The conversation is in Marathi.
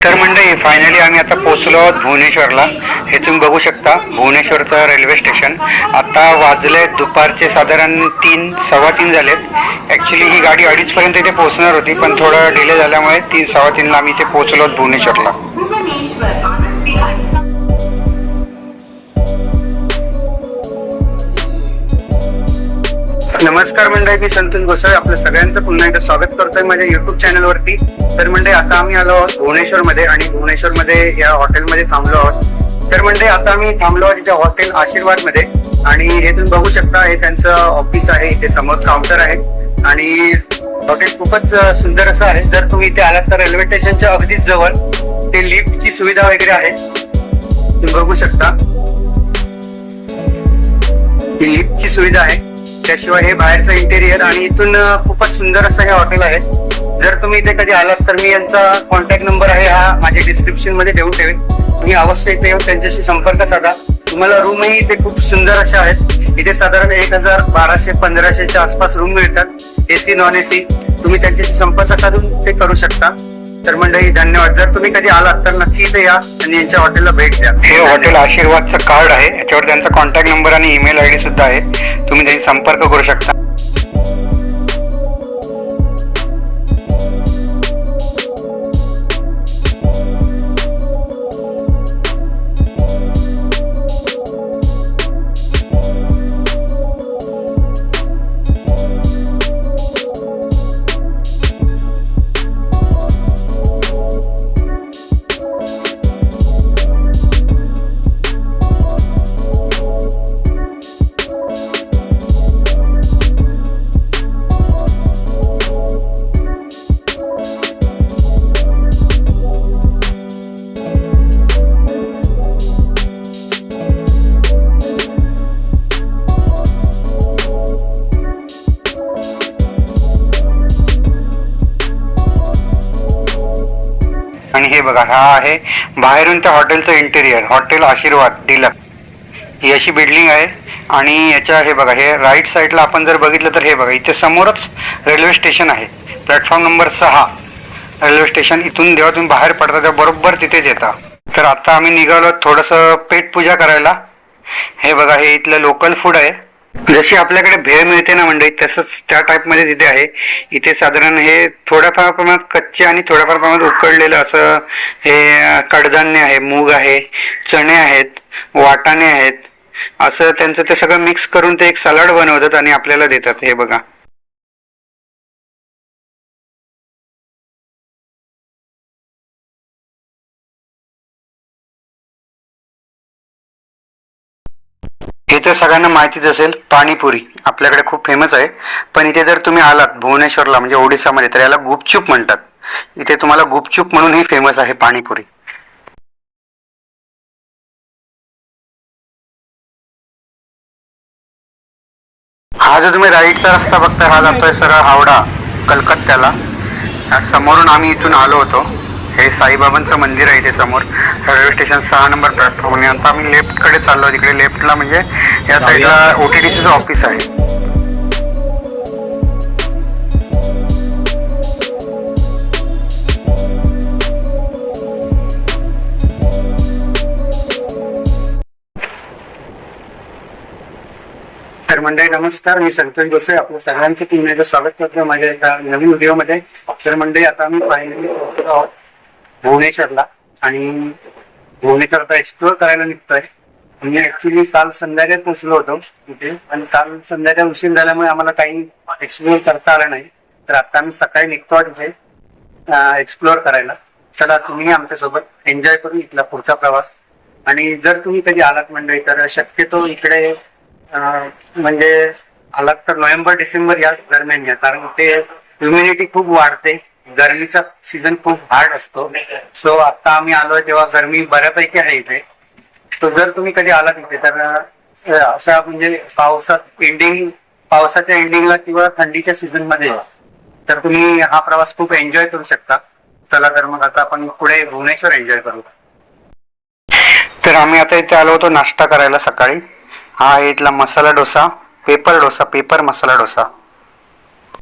तर मंडळी फायनली आम्ही आता पोहोचलो आहोत भुवनेश्वरला. हे तुम्ही बघू शकता भुवनेश्वरचं रेल्वे स्टेशन. आता वाजले दुपारचे साधारण 3-3:15 झालेत. ॲक्च्युली ही गाडी 2:30पर्यंत इथे पोहोचणार होती, पण थोडं डिले झाल्यामुळे 3-3:15ला आम्ही इथे पोहोचलो आहोत भुवनेश्वरला. नमस्कार मंडळी, मी संतोष गोसावी आपल्या सगळ्यांचं पुन्हा एकदा स्वागत करतोय माझ्या युट्यूब चॅनलवरती. तर मंडळी आता आम्ही आलो आहोत भुवनेश्वरमध्ये आणि भुवनेश्वरमध्ये या हॉटेलमध्ये थांबलो आहोत. तर मंडळी आता आम्ही थांबलो आहोत इथे हॉटेल आशीर्वादमध्ये आणि हे तुम्ही बघू शकता हे त्यांचं ऑफिस आहे. इथे समोर काउंटर आहे आणि हॉटेल खूपच सुंदर असं आहे. जर तुम्ही इथे आलात तर रेल्वे स्टेशनच्या अगदीच जवळ ते लिफ्टची सुविधा वगैरे आहे, तुम्ही बघू शकता ही लिफ्टची सुविधा आहे. त्याशिवाय हे बाहेरचं इंटेरियर आणि इथून खूपच सुंदर असं हे हॉटेल आहे. जर तुम्ही इथे कधी आलात तर मी यांचा कॉन्टॅक्ट नंबर आहे हा माझ्या डिस्क्रिप्शन मध्ये देऊन ठेवेन. तुम्ही अवश्य इथे येऊन त्यांच्याशी संपर्क साधा. तुम्हाला रूमही इथे खूप सुंदर अशा आहेत. इथे साधारण 1,000-1,200-1,500च्या आसपास रूम मिळतात, एसी नॉन एसी. तुम्ही त्यांच्याशी संपर्क साधून ते करू शकता. तर मंडळी धन्यवाद. जर तुम्ही कधी आलात तर नक्की इथे या आणि यांच्या हॉटेलला भेट द्या. हे हॉटेल आशीर्वादचं कार्ड आहे, याच्यावर त्यांचा कॉन्टॅक्ट नंबर आणि ईमेल आयडी सुद्धा आहे, तुम्ही त्यांनी संपर्क करू शकता. आणि हे बघा, हा आहे बाहेरून त्या हॉटेलचं इंटेरियर, हॉटेल आशीर्वाद डिलक्स. ही अशी बिल्डिंग आहे आणि याच्या हे बघा, हे राईट साईडला आपण जर बघितलं तर हे बघा इथे समोरच रेल्वे स्टेशन आहे. Platform number 6 railway station. इथून जेव्हा तुम्ही बाहेर पडता तेव्हा बरोबर तिथेच येता. तर आता आम्ही निघालो थोडंसं पेट पूजा करायला. हे बघा, हे इथलं लोकल फूड आहे. जशी आपल्याकडे भेळ मिळते ना मंडळी, तसंच त्या टाईपमध्ये तिथे आहे. इथे साधारण हे थोड्याफार प्रमाणात कच्चे आणि थोड्याफार प्रमाणात उकळलेलं असं हे कडधान्य आहे, मूग आहे, चणे आहेत, वाटाणे आहेत, असं त्यांचं ते सगळं मिक्स करून ते एक सलाड बनवतात आणि आपल्याला देतात. हे बघा, इथे सगळ्यांना माहितीच असेल पाणीपुरी आपल्याकडे खूप फेमस आहे. पण इथे जर तुम्ही आलात भुवनेश्वरला म्हणजे ओडिसामध्ये तर याला गुपचूप म्हणतात. इथे तुम्हाला गुपचूप म्हणूनही फेमस आहे पाणीपुरी. हा जो तुम्ही राईटचा रस्ता बघताय हा जातोय सरळ हावडा कलकत्त्याला. समोरून आम्ही इथून आलो होतो. हे साईबाबांचं मंदिर आहे इथे समोर, रेल्वे स्टेशन 6 नंबर प्लॅटफॉर्म. आता आम्ही लेफ्टकडे चाललो. तिकडे लेफ्टला म्हणजे या साईडला OTDCचं ऑफिस आहे. तर मंडळी नमस्कार, मी संतोष गोसावी आपल्या सगळ्यांचं पुन्हा एकदा स्वागत करतो माझ्या एका नवीन व्हिडिओमध्ये. तर मंडळी आता आम्ही फायनली पोहोचलो आहोत भुवनेश्वरला आणि भुवनेश्वर आता एक्सप्लोर करायला निघतोय. म्हणजे ऍक्च्युली काल संध्याकाळी पोहोचलो होतो तिथे, आणि काल संध्याकाळी उशीर झाल्यामुळे आम्हाला काही एक्सप्लोर करता आलं नाही. तर आता आम्ही सकाळी निघतो तिथे एक्सप्लोर करायला. चला तुम्ही आमच्यासोबत एन्जॉय करून इथला पुढचा प्रवास. आणि जर तुम्ही कधी आलात मंडळी तर शक्यतो इकडे म्हणजे आलात तर नोव्हेंबर-डिसेंबर या दरम्यान या, कारण ते ह्युमिडिटी खूप वाढते. गरमीचा सीझन खूप हार्ड असतो. सो आता आम्ही आलोय तेव्हा गरमी बऱ्यापैकी आहे इथे. तो जर तुम्ही कधी आलात इथे तर अशा म्हणजे पावसाच्या एंडिंगला किंवा थंडीच्या सीझन मध्ये तर तुम्ही हा प्रवास खूप एन्जॉय करू शकता. चला तर मग आता आपण पुढे भुवनेश्वर एन्जॉय करू. तर आम्ही आता इथे आलो होतो नाश्ता करायला सकाळी. हा आहे इथला मसाला डोसा, पेपर मसाला डोसा.